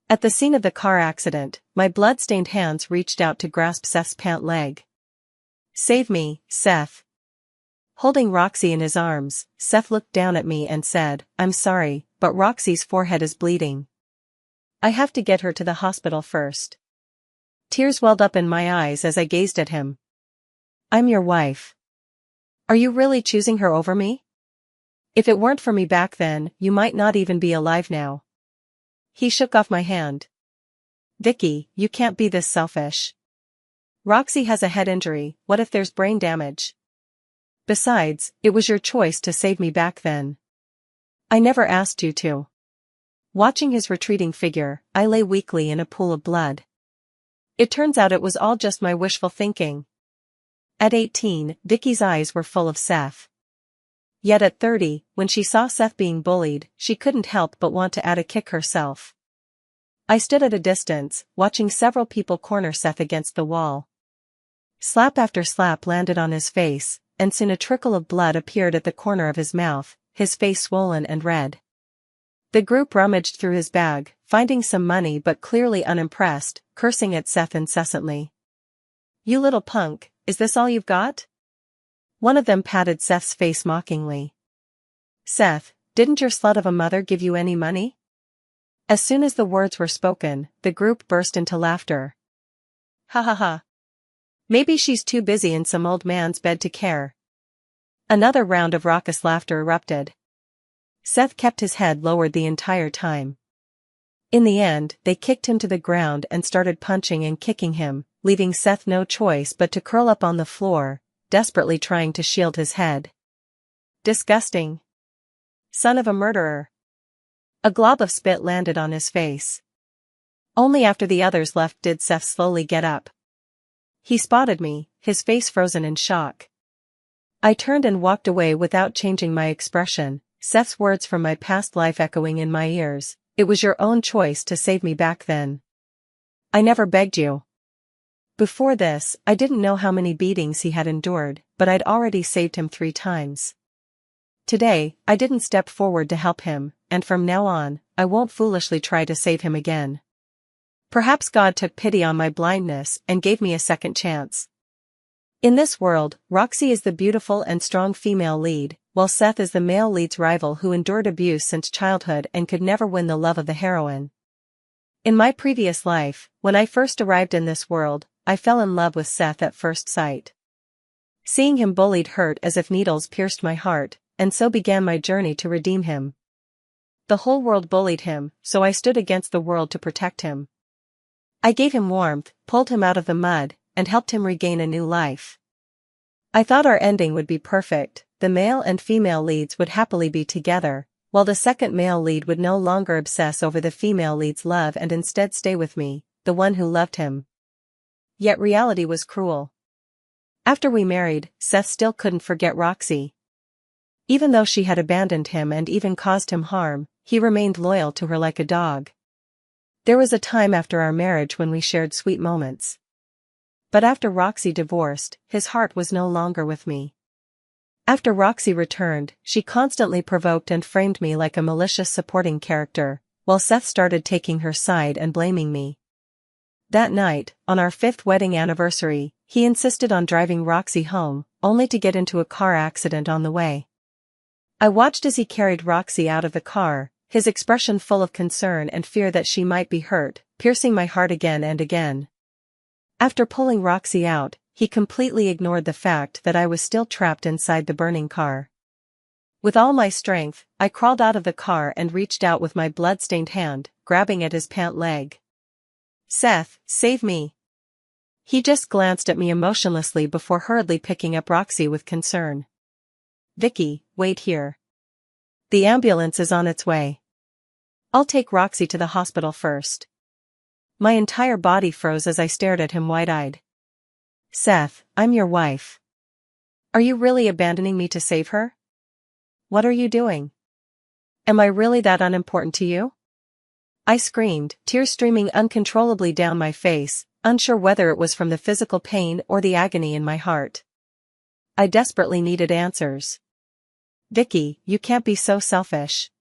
At the scene of the car accident, my blood-stained hands reached out to grasp Seth's pant leg. "Save me, Seth." Holding Roxy in his arms, Seth looked down at me and said, "I'm sorry, but Roxy's forehead is bleeding. I have to get her to the hospital first." Tears welled up in my eyes as I gazed at him. "I'm your wife. Are you really choosing her over me? If it weren't for me back then, you might not even be alive now." He shook off my hand. "Vicky, you can't be this selfish. Roxy has a head injury, what if there's brain damage? Besides, it was your choice to save me back then. I never asked you to." Watching his retreating figure, I lay weakly in a pool of blood. It turns out it was all just my wishful thinking. At 18, Vicky's eyes were full of Seth. Yet at 30, when she saw Seth being bullied, she couldn't help but want to add a kick herself. I stood at a distance, watching several people corner Seth against the wall. Slap after slap landed on his face, and soon a trickle of blood appeared at the corner of his mouth, his face swollen and red. The group rummaged through his bag, finding some money but clearly unimpressed, cursing at Seth incessantly. "You little punk, is this all you've got?" One of them patted Seth's face mockingly. "Seth, didn't your slut of a mother give you any money?" As soon as the words were spoken, the group burst into laughter. "Ha ha ha. Maybe she's too busy in some old man's bed to care." Another round of raucous laughter erupted. Seth kept his head lowered the entire time. In the end, they kicked him to the ground and started punching and kicking him, leaving Seth no choice but to curl up on the floor, desperately trying to shield his head. "Disgusting. Son of a murderer." A glob of spit landed on his face. Only after the others left did Seth slowly get up. He spotted me, his face frozen in shock. I turned and walked away without changing my expression, Seth's words from my past life echoing in my ears. "It was your own choice to save me back then. I never begged you." Before this, I didn't know how many beatings he had endured, but I'd already saved him 3 times. Today, I didn't step forward to help him, and from now on, I won't foolishly try to save him again. Perhaps God took pity on my blindness and gave me a second chance. In this world, Roxy is the beautiful and strong female lead, while Seth is the male lead's rival who endured abuse since childhood and could never win the love of the heroine. In my previous life, when I first arrived in this world, I fell in love with Seth at first sight. Seeing him bullied hurt as if needles pierced my heart, and so began my journey to redeem him. The whole world bullied him, so I stood against the world to protect him. I gave him warmth, pulled him out of the mud, and helped him regain a new life. I thought our ending would be perfect, the male and female leads would happily be together, while the second male lead would no longer obsess over the female lead's love and instead stay with me, the one who loved him. Yet reality was cruel. After we married, Seth still couldn't forget Roxy. Even though she had abandoned him and even caused him harm, he remained loyal to her like a dog. There was a time after our marriage when we shared sweet moments. But after Roxy divorced, his heart was no longer with me. After Roxy returned, she constantly provoked and framed me like a malicious supporting character, while Seth started taking her side and blaming me. That night, on our 5th wedding anniversary, he insisted on driving Roxy home, only to get into a car accident on the way. I watched as he carried Roxy out of the car, his expression full of concern and fear that she might be hurt, piercing my heart again and again. After pulling Roxy out, he completely ignored the fact that I was still trapped inside the burning car. With all my strength, I crawled out of the car and reached out with my blood-stained hand, grabbing at his pant leg. "Seth, save me." He just glanced at me emotionlessly before hurriedly picking up Roxy with concern. "Vicky, wait here. The ambulance is on its way. I'll take Roxy to the hospital first." My entire body froze as I stared at him wide-eyed. "Seth, I'm your wife. Are you really abandoning me to save her? What are you doing? Am I really that unimportant to you?" I screamed, tears streaming uncontrollably down my face, unsure whether it was from the physical pain or the agony in my heart. I desperately needed answers. "Vicky, you can't be so selfish.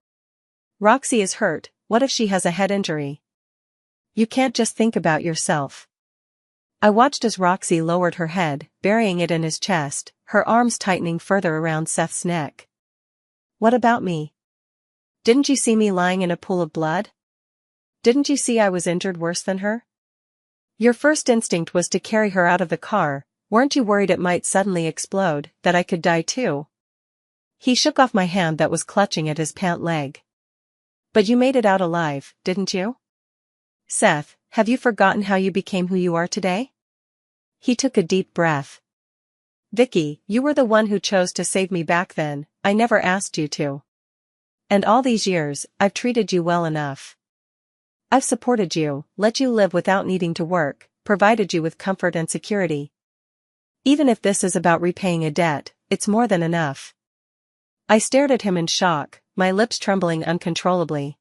Roxy is hurt, what if she has a head injury? You can't just think about yourself. I watched as Roxy lowered her head, burying it in his chest, her arms tightening further around Seth's neck. What about me? Didn't you see me lying in a pool of blood? Didn't you see I was injured worse than her? Your first instinct was to carry her out of the car. Weren't you worried it might suddenly explode, that I could die too? He shook off my hand that was clutching at his pant leg. But you made it out alive, didn't you? Seth, have you forgotten how you became who you are today? He took a deep breath. Vicky, you were the one who chose to save me back then, I never asked you to. And all these years, I've treated you well enough. I've supported you, let you live without needing to work, provided you with comfort and security. Even if this is about repaying a debt, it's more than enough. I stared at him in shock, my lips trembling uncontrollably.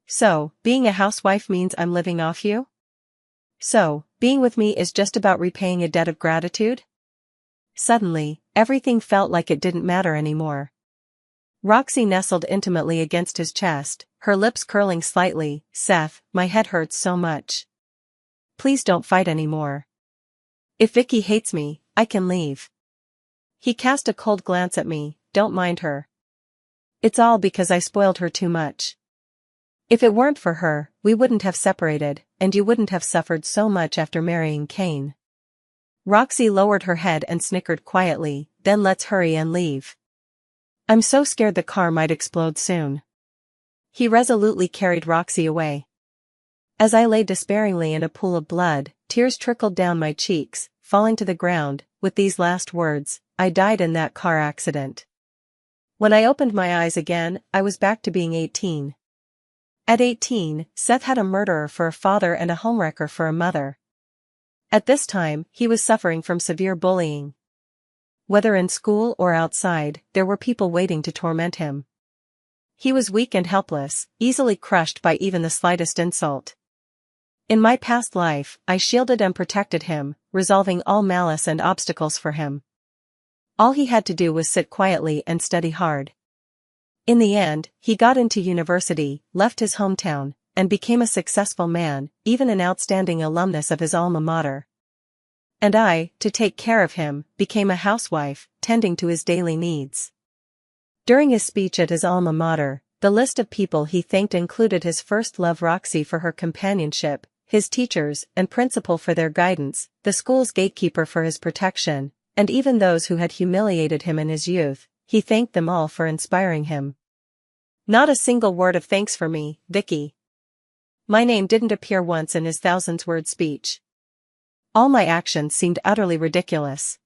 So, being a housewife means I'm living off you? So, being with me is just about repaying a debt of gratitude? Suddenly, everything felt like it didn't matter anymore. Roxy nestled intimately against his chest, her lips curling slightly. Seth, my head hurts so much. Please don't fight anymore. If Vicky hates me, I can leave. He cast a cold glance at me. Don't mind her. It's all because I spoiled her too much. If it weren't for her, we wouldn't have separated, and you wouldn't have suffered so much after marrying Kane. Roxy lowered her head and snickered quietly, then let's hurry and leave. I'm so scared the car might explode soon. He resolutely carried Roxy away. As I lay despairingly in a pool of blood, tears trickled down my cheeks, falling to the ground. With these last words, I died in that car accident. When I opened my eyes again, I was back to being 18. At 18, Seth had a murderer for a father and a homewrecker for a mother. At this time, he was suffering from severe bullying. Whether in school or outside, there were people waiting to torment him. He was weak and helpless, easily crushed by even the slightest insult. In my past life, I shielded and protected him, resolving all malice and obstacles for him. All he had to do was sit quietly and study hard. In the end, he got into university, left his hometown, and became a successful man, even an outstanding alumnus of his alma mater. And I, to take care of him, became a housewife, tending to his daily needs. During his speech at his alma mater, the list of people he thanked included his first love Roxy for her companionship, his teachers and principal for their guidance, the school's gatekeeper for his protection, and even those who had humiliated him in his youth. He thanked them all for inspiring him. Not a single word of thanks for me, Vicky. My name didn't appear once in his thousands-word speech. All my actions seemed utterly ridiculous.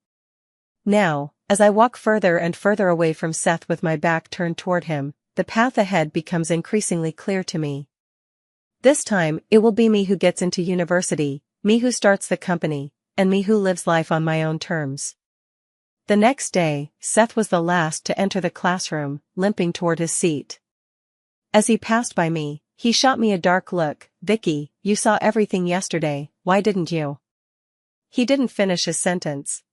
Now, as I walk further and further away from Seth with my back turned toward him, the path ahead becomes increasingly clear to me. This time, it will be me who gets into university, me who starts the company, and me who lives life on my own terms. The next day, Seth was the last to enter the classroom, limping toward his seat. As he passed by me, he shot me a dark look. Vicky, you saw everything yesterday, why didn't you? He didn't finish his sentence.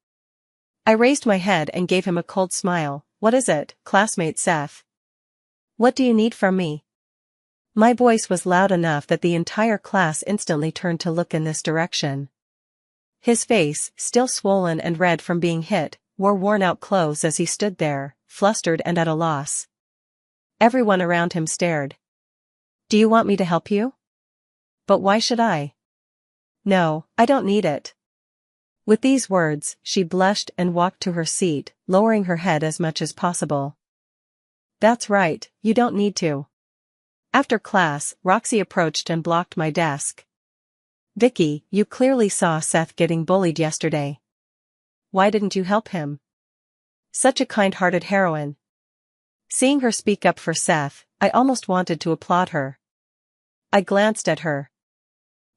I raised my head and gave him a cold smile. What is it, classmate Seth? What do you need from me? My voice was loud enough that the entire class instantly turned to look in this direction. His face, still swollen and red from being hit, wore worn-out clothes as he stood there, flustered and at a loss. Everyone around him stared. Do you want me to help you? But why should I? No, I don't need it. With these words, she blushed and walked to her seat, lowering her head as much as possible. That's right, you don't need to. After class, Roxy approached and blocked my desk. Vicky, you clearly saw Seth getting bullied yesterday. Why didn't you help him? Such a kind-hearted heroine. Seeing her speak up for Seth, I almost wanted to applaud her. I glanced at her.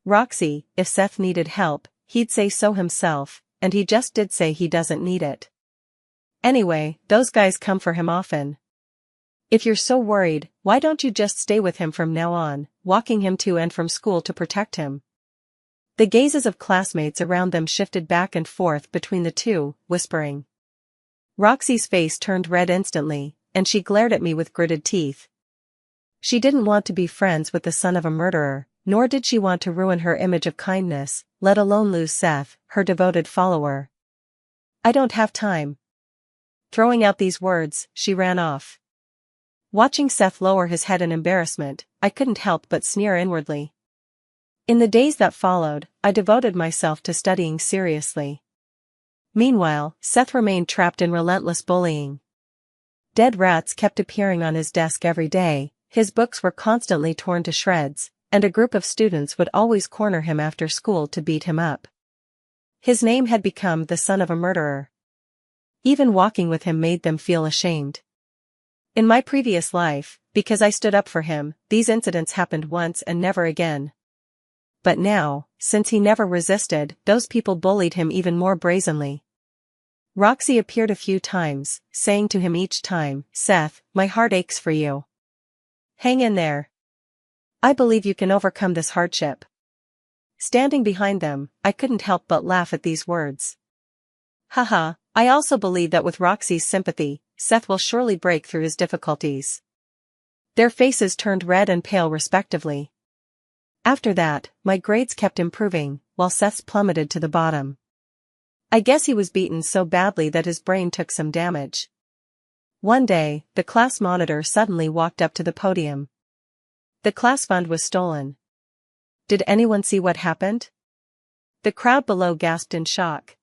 Roxy, if Seth needed help, he'd say so himself, and he just did say he doesn't need it. Anyway, those guys come for him often. If you're so worried, why don't you just stay with him from now on, walking him to and from school to protect him? The gazes of classmates around them shifted back and forth between the two, whispering. Roxy's face turned red instantly, and she glared at me with gritted teeth. She didn't want to be friends with the son of a murderer, Nor did she want to ruin her image of kindness, let alone lose Seth, her devoted follower. I don't have time. Throwing out these words, she ran off. Watching Seth lower his head in embarrassment, I couldn't help but sneer inwardly. In the days that followed, I devoted myself to studying seriously. Meanwhile, Seth remained trapped in relentless bullying. Dead rats kept appearing on his desk every day, his books were constantly torn to shreds, and a group of students would always corner him after school to beat him up. His name had become the son of a murderer. Even walking with him made them feel ashamed. In my previous life, because I stood up for him, these incidents happened once and never again. But now, since he never resisted, those people bullied him even more brazenly. Roxy appeared a few times, saying to him each time, "Seth, my heart aches for you. Hang in there. I believe you can overcome this hardship." Standing behind them, I couldn't help but laugh at these words. Haha, I also believe that with Roxy's sympathy, Seth will surely break through his difficulties. Their faces turned red and pale respectively. After that, my grades kept improving, while Seth's plummeted to the bottom. I guess he was beaten so badly that his brain took some damage. One day, the class monitor suddenly walked up to the podium. The class fund was stolen. Did anyone see what happened? The crowd below gasped in shock.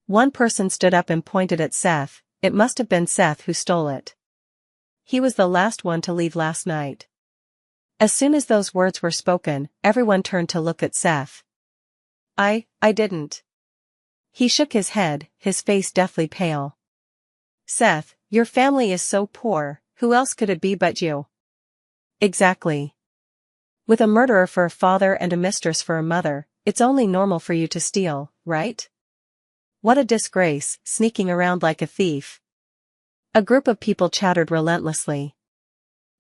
One person stood up and pointed at Seth. It must have been Seth who stole it. He was the last one to leave last night. As soon as those words were spoken, everyone turned to look at Seth. I didn't. He shook his head, his face deathly pale. Seth, your family is so poor, who else could it be but you? Exactly. With a murderer for a father and a mistress for a mother, it's only normal for you to steal, right? What a disgrace, sneaking around like a thief. A group of people chattered relentlessly.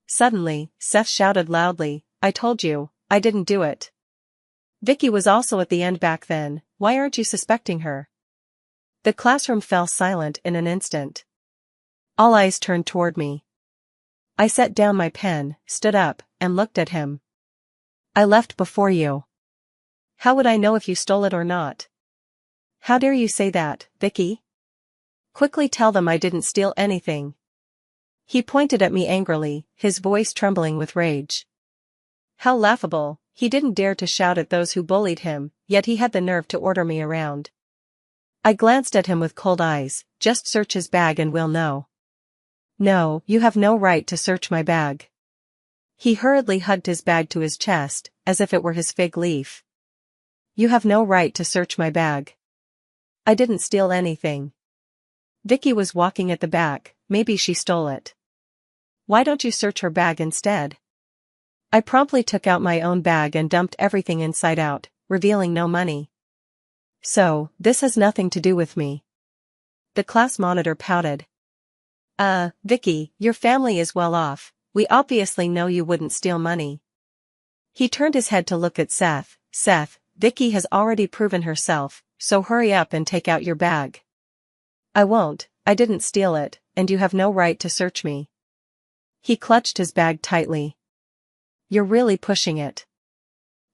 Suddenly, Seth shouted loudly, "I told you, I didn't do it." Vicky was also at the end back then. Why aren't you suspecting her? The classroom fell silent in an instant. All eyes turned toward me. I set down my pen, stood up, and looked at him. I left before you. How would I know if you stole it or not? How dare you say that, Vicky? Quickly tell them I didn't steal anything. He pointed at me angrily, his voice trembling with rage. How laughable, he didn't dare to shout at those who bullied him, yet he had the nerve to order me around. I glanced at him with cold eyes. Just search his bag and we'll know. No, you have no right to search my bag. He hurriedly hugged his bag to his chest, as if it were his fig leaf. You have no right to search my bag. I didn't steal anything. Vicky was walking at the back, maybe she stole it. Why don't you search her bag instead? I promptly took out my own bag and dumped everything inside out, revealing no money. So, this has nothing to do with me. The class monitor pouted. Vicky, your family is well off, we obviously know you wouldn't steal money. He turned his head to look at Seth. Seth, Vicky has already proven herself, so hurry up and take out your bag. I won't, I didn't steal it, and you have no right to search me. He clutched his bag tightly. You're really pushing it.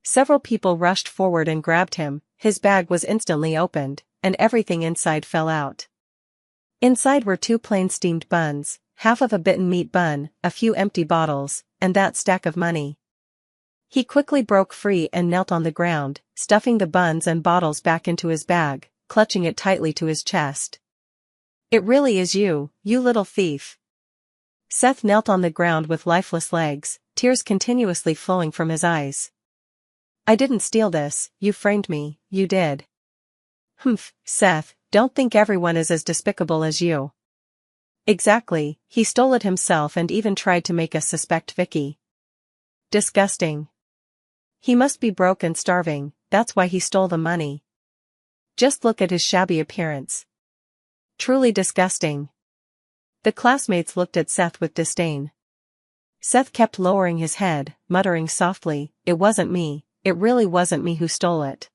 Several people rushed forward and grabbed him. His bag was instantly opened, and everything inside fell out. Inside were 2 plain steamed buns, half of a bitten meat bun, a few empty bottles, and that stack of money. He quickly broke free and knelt on the ground, stuffing the buns and bottles back into his bag, clutching it tightly to his chest. It really is you, you little thief. Seth knelt on the ground with lifeless legs, tears continuously flowing from his eyes. I didn't steal this, you framed me, you did. Humph, Seth, don't think everyone is as despicable as you. Exactly, he stole it himself and even tried to make us suspect Vicky. Disgusting. He must be broke and starving, that's why he stole the money. Just look at his shabby appearance. Truly disgusting. The classmates looked at Seth with disdain. Seth kept lowering his head, muttering softly, it wasn't me, it really wasn't me who stole it.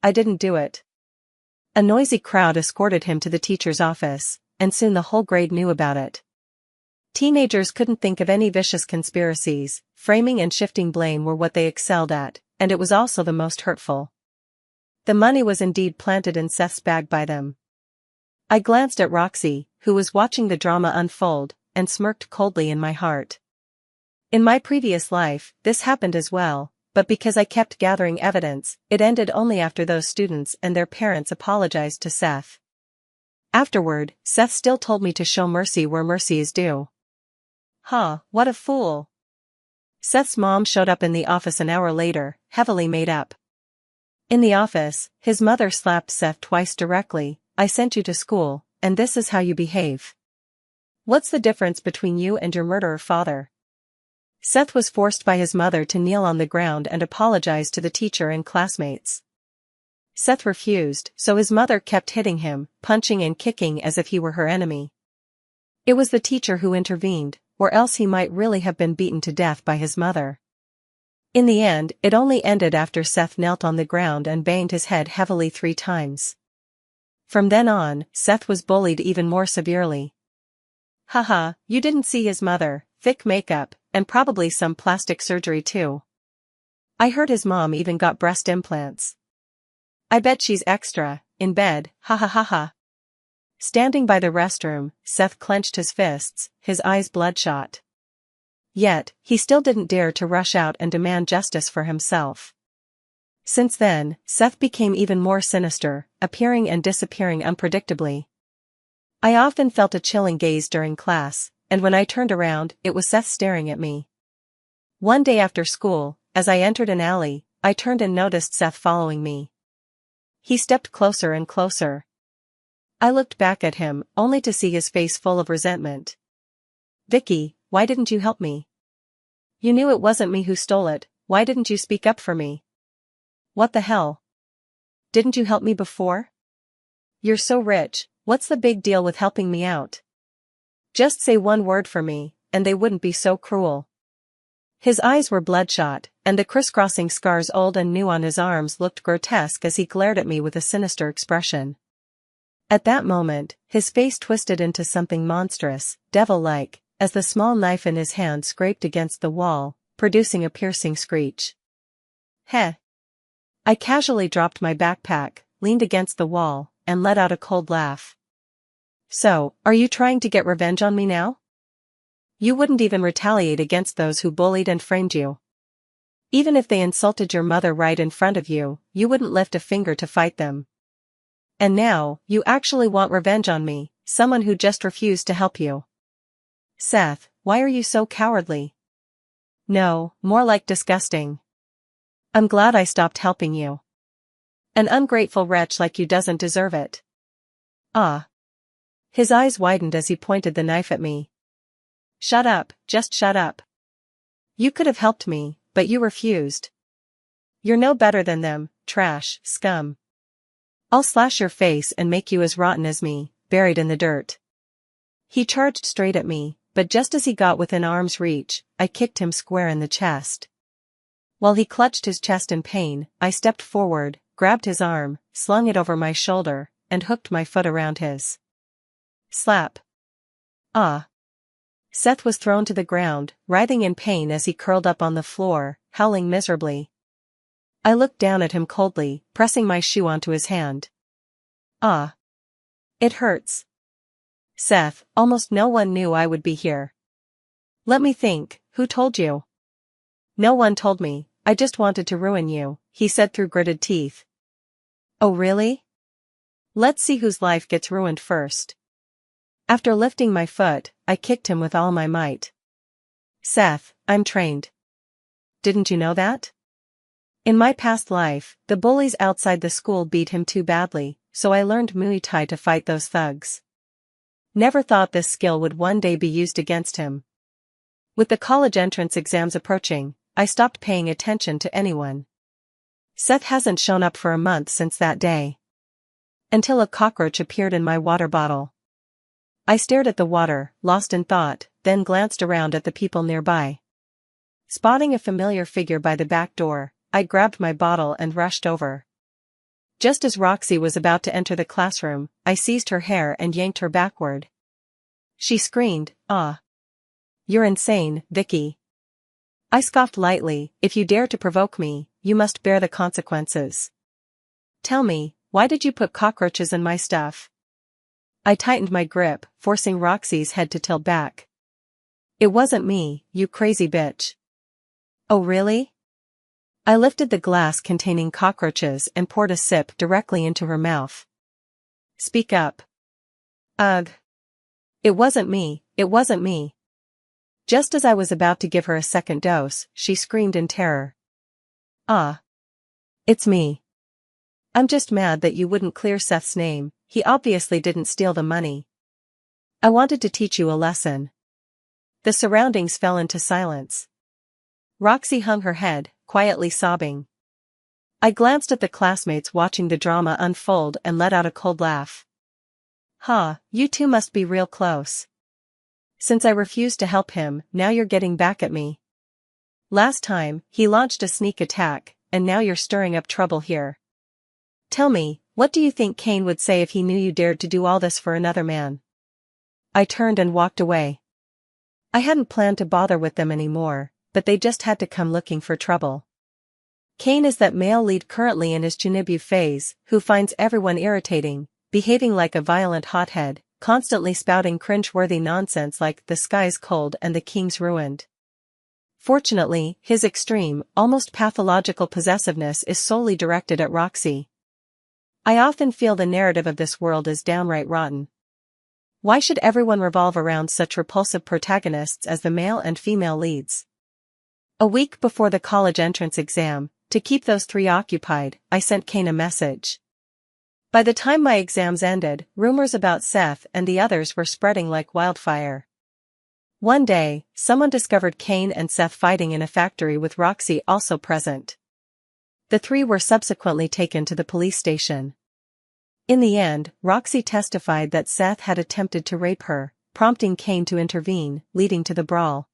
I didn't do it. A noisy crowd escorted him to the teacher's office, and soon the whole grade knew about it. Teenagers couldn't think of any vicious conspiracies, framing and shifting blame were what they excelled at, and it was also the most hurtful. The money was indeed planted in Seth's bag by them. I glanced at Roxy, who was watching the drama unfold, and smirked coldly in my heart. In my previous life, this happened as well, but because I kept gathering evidence, it ended only after those students and their parents apologized to Seth. Afterward, Seth still told me to show mercy where mercy is due. Huh, what a fool. Seth's mom showed up in the office an hour later, heavily made up. In the office, his mother slapped Seth twice directly. I sent you to school, and this is how you behave. What's the difference between you and your murderer father? Seth was forced by his mother to kneel on the ground and apologize to the teacher and classmates. Seth refused, so his mother kept hitting him, punching and kicking as if he were her enemy. It was the teacher who intervened, or else he might really have been beaten to death by his mother. In the end, it only ended after Seth knelt on the ground and banged his head heavily 3 times. From then on, Seth was bullied even more severely. Haha, you didn't see his mother, thick makeup, and probably some plastic surgery too. I heard his mom even got breast implants. I bet she's extra, in bed, ha ha ha ha. Standing by the restroom, Seth clenched his fists, his eyes bloodshot. Yet, he still didn't dare to rush out and demand justice for himself. Since then, Seth became even more sinister, appearing and disappearing unpredictably. I often felt a chilling gaze during class, and when I turned around, it was Seth staring at me. One day after school, as I entered an alley, I turned and noticed Seth following me. He stepped closer and closer. I looked back at him, only to see his face full of resentment. Vicky, why didn't you help me? You knew it wasn't me who stole it, why didn't you speak up for me? What the hell? Didn't you help me before? You're so rich, what's the big deal with helping me out? Just say one word for me, and they wouldn't be so cruel. His eyes were bloodshot, and the crisscrossing scars old and new on his arms looked grotesque as he glared at me with a sinister expression. At that moment, his face twisted into something monstrous, devil-like, as the small knife in his hand scraped against the wall, producing a piercing screech. Heh. I casually dropped my backpack, leaned against the wall, and let out a cold laugh. So, are you trying to get revenge on me now? You wouldn't even retaliate against those who bullied and framed you. Even if they insulted your mother right in front of you, you wouldn't lift a finger to fight them. And now, you actually want revenge on me, someone who just refused to help you. Seth, why are you so cowardly? No, more like disgusting. I'm glad I stopped helping you. An ungrateful wretch like you doesn't deserve it. Ah. His eyes widened as he pointed the knife at me. Shut up, just shut up. You could have helped me, but you refused. You're no better than them, trash, scum. I'll slash your face and make you as rotten as me, buried in the dirt. He charged straight at me, but just as he got within arm's reach, I kicked him square in the chest. While he clutched his chest in pain, I stepped forward, grabbed his arm, slung it over my shoulder, and hooked my foot around his. Slap. Ah. Seth was thrown to the ground, writhing in pain as he curled up on the floor, howling miserably. I looked down at him coldly, pressing my shoe onto his hand. Ah. It hurts. Seth, almost no one knew I would be here. Let me think, who told you? No one told me, I just wanted to ruin you, he said through gritted teeth. Oh really? Let's see whose life gets ruined first. After lifting my foot, I kicked him with all my might. Seth, I'm trained. Didn't you know that? In my past life, the bullies outside the school beat him too badly, so I learned Muay Thai to fight those thugs. Never thought this skill would one day be used against him. With the college entrance exams approaching, I stopped paying attention to anyone. Seth hasn't shown up for a month since that day. Until a cockroach appeared in my water bottle. I stared at the water, lost in thought, then glanced around at the people nearby. Spotting a familiar figure by the back door, I grabbed my bottle and rushed over. Just as Roxy was about to enter the classroom, I seized her hair and yanked her backward. She screamed, "Ah!" You're insane, Vicky. I scoffed lightly. If you dare to provoke me, you must bear the consequences. Tell me, why did you put cockroaches in my stuff? I tightened my grip, forcing Roxy's head to tilt back. It wasn't me, you crazy bitch. Oh really? I lifted the glass containing cockroaches and poured a sip directly into her mouth. Speak up. Ugh. It wasn't me, it wasn't me. Just as I was about to give her a second dose, she screamed in terror. Ah. It's me. I'm just mad that you wouldn't clear Seth's name, he obviously didn't steal the money. I wanted to teach you a lesson. The surroundings fell into silence. Roxy hung her head, quietly sobbing. I glanced at the classmates watching the drama unfold and let out a cold laugh. Ha, you two must be real close. Since I refused to help him, now you're getting back at me. Last time, he launched a sneak attack, and now you're stirring up trouble here. Tell me, what do you think Cain would say if he knew you dared to do all this for another man? I turned and walked away. I hadn't planned to bother with them anymore, but they just had to come looking for trouble. Cain is that male lead currently in his Chunibu phase, who finds everyone irritating, behaving like a violent hothead, constantly spouting cringe-worthy nonsense like the sky's cold and the king's ruined. Fortunately, his extreme, almost pathological possessiveness is solely directed at Roxy. I often feel the narrative of this world is downright rotten. Why should everyone revolve around such repulsive protagonists as the male and female leads? A week before the college entrance exam, to keep those three occupied, I sent Cain a message. By the time my exams ended, rumors about Seth and the others were spreading like wildfire. One day, someone discovered Cain and Seth fighting in a factory with Roxy also present. The three were subsequently taken to the police station. In the end, Roxy testified that Seth had attempted to rape her, prompting Cain to intervene, leading to the brawl.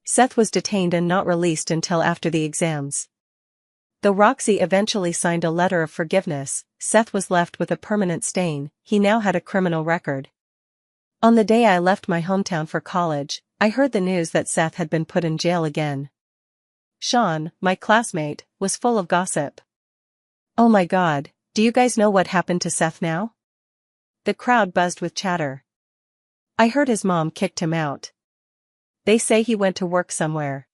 Seth was detained and not released until after the exams. Though Roxy eventually signed a letter of forgiveness, Seth was left with a permanent stain. He now had a criminal record. On the day I left my hometown for college, I heard the news that Seth had been put in jail again. Sean, my classmate, was full of gossip. Oh my god, do you guys know what happened to Seth now? The crowd buzzed with chatter. I heard his mom kicked him out. They say he went to work somewhere.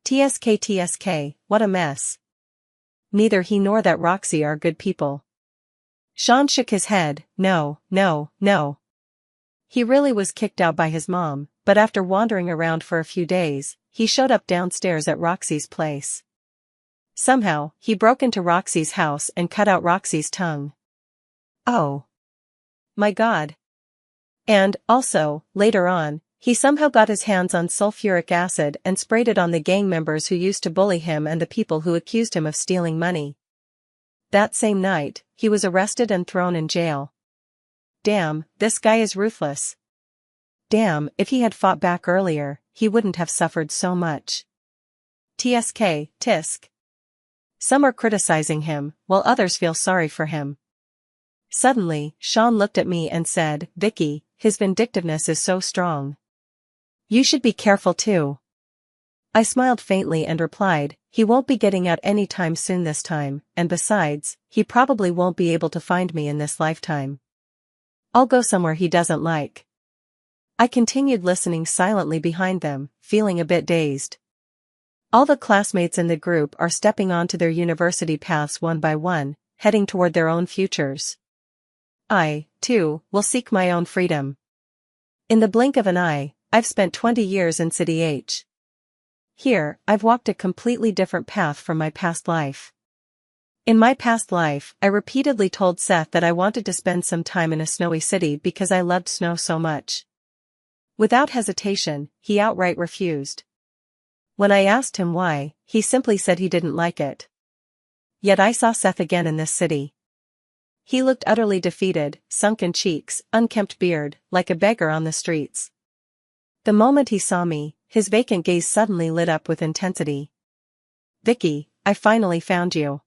TSK, what a mess. Neither he nor that Roxy are good people. Sean shook his head. No. He really was kicked out by his mom, but after wandering around for a few days, he showed up downstairs at Roxy's place. Somehow, he broke into Roxy's house and cut out Roxy's tongue. Oh. My god. And, also, later on, he somehow got his hands on sulfuric acid and sprayed it on the gang members who used to bully him and the people who accused him of stealing money. That same night, he was arrested and thrown in jail. Damn, this guy is ruthless. Damn, if he had fought back earlier, he wouldn't have suffered so much. Tisk. Some are criticizing him, while others feel sorry for him. Suddenly, Sean looked at me and said, Vicky, his vindictiveness is so strong. You should be careful too. I smiled faintly and replied, he won't be getting out anytime soon this time, and besides, he probably won't be able to find me in this lifetime. I'll go somewhere he doesn't like. I continued listening silently behind them, feeling a bit dazed. All the classmates in the group are stepping onto their university paths one by one, heading toward their own futures. I, too, will seek my own freedom. In the blink of an eye, I've spent 20 years in City H. Here, I've walked a completely different path from my past life. In my past life, I repeatedly told Seth that I wanted to spend some time in a snowy city because I loved snow so much. Without hesitation, he outright refused. When I asked him why, he simply said he didn't like it. Yet I saw Seth again in this city. He looked utterly defeated, sunken cheeks, unkempt beard, like a beggar on the streets. The moment he saw me, his vacant gaze suddenly lit up with intensity. Vicky, I finally found you.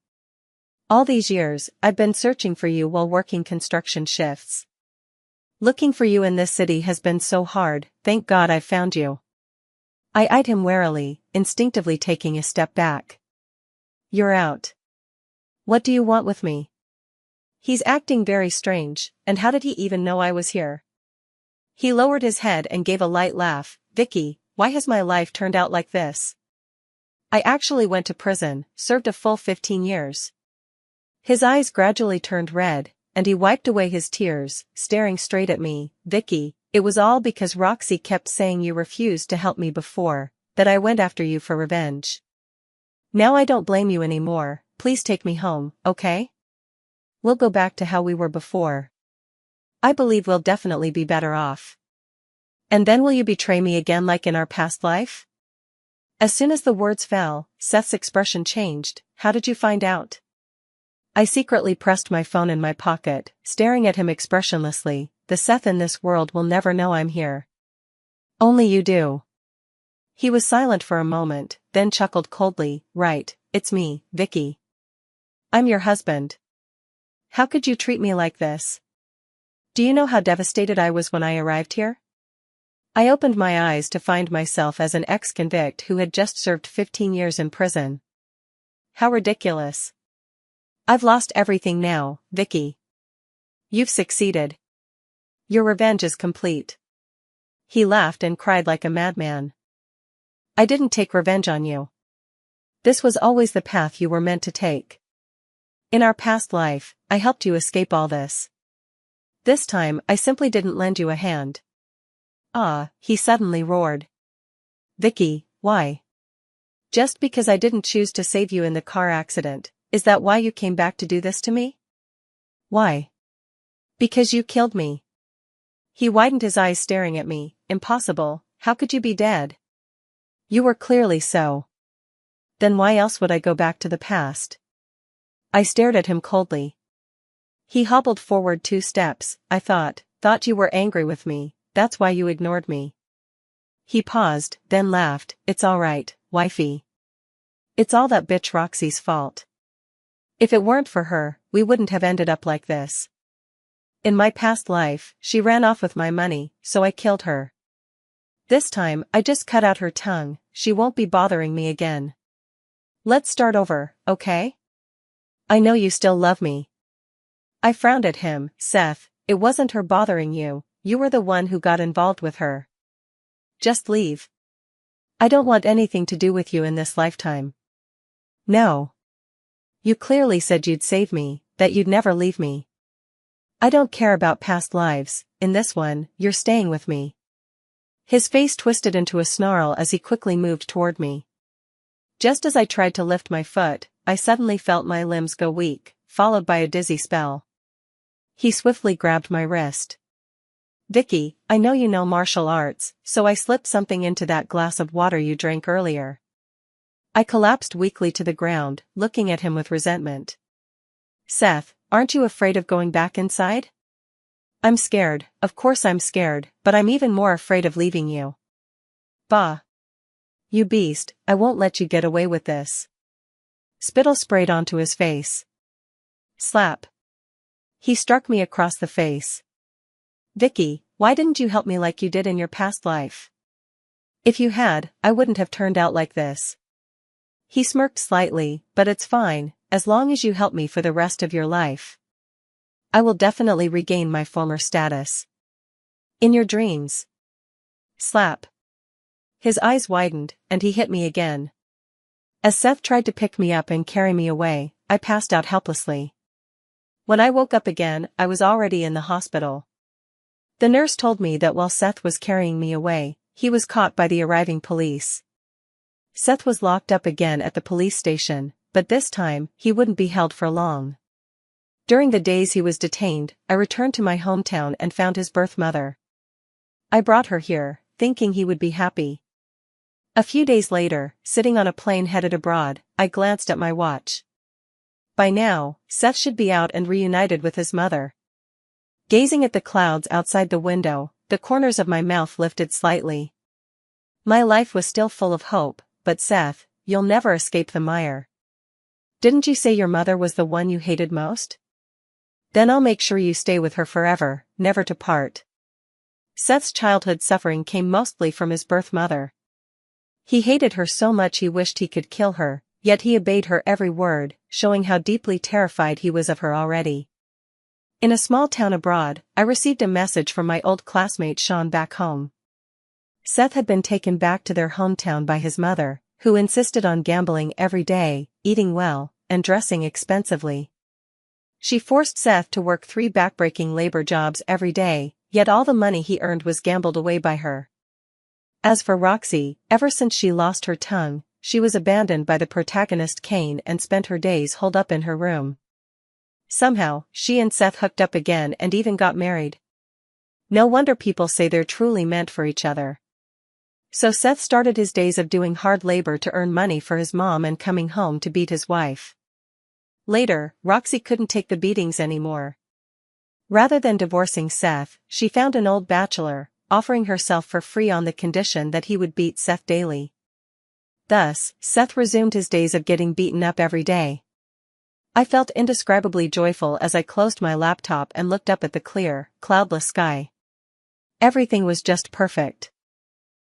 All these years, I've been searching for you while working construction shifts. Looking for you in this city has been so hard, thank God I found you. I eyed him warily, instinctively taking a step back. You're out. What do you want with me? He's acting very strange, and how did he even know I was here? He lowered his head and gave a light laugh. Vicky, why has my life turned out like this? I actually went to prison, served a full 15 years. His eyes gradually turned red, and he wiped away his tears, staring straight at me. Vicky, it was all because Roxy kept saying you refused to help me before, that I went after you for revenge. Now I don't blame you anymore, please take me home, okay? We'll go back to how we were before. I believe we'll definitely be better off. And then will you betray me again like in our past life? As soon as the words fell, Seth's expression changed. How did you find out? I secretly pressed my phone in my pocket, staring at him expressionlessly. The Seth in this world will never know I'm here. Only you do. He was silent for a moment, then chuckled coldly. Right, it's me, Vicky. I'm your husband. How could you treat me like this? Do you know how devastated I was when I arrived here? I opened my eyes to find myself as an ex-convict who had just served 15 years in prison. How ridiculous. I've lost everything now, Vicky. You've succeeded. Your revenge is complete. He laughed and cried like a madman. I didn't take revenge on you. This was always the path you were meant to take. In our past life, I helped you escape all this. This time, I simply didn't lend you a hand. Ah, he suddenly roared. Vicky, why? Just because I didn't choose to save you in the car accident, is that why you came back to do this to me? Why? Because you killed me. He widened his eyes staring at me. Impossible, how could you be dead? You were clearly so. Then why else would I go back to the past? I stared at him coldly. He hobbled forward 2 steps. I thought you were angry with me, that's why you ignored me. He paused, then laughed. It's all right, wifey. It's all that bitch Roxy's fault. If it weren't for her, we wouldn't have ended up like this. In my past life, she ran off with my money, so I killed her. This time, I just cut out her tongue. She won't be bothering me again. Let's start over, okay? I know you still love me. I frowned at him. Seth, it wasn't her bothering you, you were the one who got involved with her. Just leave. I don't want anything to do with you in this lifetime. No. You clearly said you'd save me, that you'd never leave me. I don't care about past lives, in this one, you're staying with me. His face twisted into a snarl as he quickly moved toward me. Just as I tried to lift my foot, I suddenly felt my limbs go weak, followed by a dizzy spell. He swiftly grabbed my wrist. Vicky, I know you know martial arts, so I slipped something into that glass of water you drank earlier. I collapsed weakly to the ground, looking at him with resentment. Seth, aren't you afraid of going back inside? I'm scared, of course I'm scared, but I'm even more afraid of leaving you. Bah. You beast, I won't let you get away with this. Spittle sprayed onto his face. Slap. He struck me across the face. Vicky, why didn't you help me like you did in your past life? If you had, I wouldn't have turned out like this. He smirked slightly, but it's fine, as long as you help me for the rest of your life. I will definitely regain my former status. In your dreams. Slap. His eyes widened, and he hit me again. As Seth tried to pick me up and carry me away, I passed out helplessly. When I woke up again, I was already in the hospital. The nurse told me that while Seth was carrying me away, he was caught by the arriving police. Seth was locked up again at the police station, but this time, he wouldn't be held for long. During the days he was detained, I returned to my hometown and found his birth mother. I brought her here, thinking he would be happy. A few days later, sitting on a plane headed abroad, I glanced at my watch. By now, Seth should be out and reunited with his mother. Gazing at the clouds outside the window, the corners of my mouth lifted slightly. My life was still full of hope, but Seth, you'll never escape the mire. Didn't you say your mother was the one you hated most? Then I'll make sure you stay with her forever, never to part. Seth's childhood suffering came mostly from his birth mother. He hated her so much he wished he could kill her, yet he obeyed her every word, showing how deeply terrified he was of her already. In a small town abroad, I received a message from my old classmate Sean back home. Seth had been taken back to their hometown by his mother, who insisted on gambling every day, eating well, and dressing expensively. She forced Seth to work 3 backbreaking labor jobs every day, yet all the money he earned was gambled away by her. As for Roxy, ever since she lost her tongue, she was abandoned by the protagonist Kane and spent her days holed up in her room. Somehow, she and Seth hooked up again and even got married. No wonder people say they're truly meant for each other. So Seth started his days of doing hard labor to earn money for his mom and coming home to beat his wife. Later, Roxy couldn't take the beatings anymore. Rather than divorcing Seth, she found an old bachelor, offering herself for free on the condition that he would beat Seth daily. Thus, Seth resumed his days of getting beaten up every day. I felt indescribably joyful as I closed my laptop and looked up at the clear, cloudless sky. Everything was just perfect.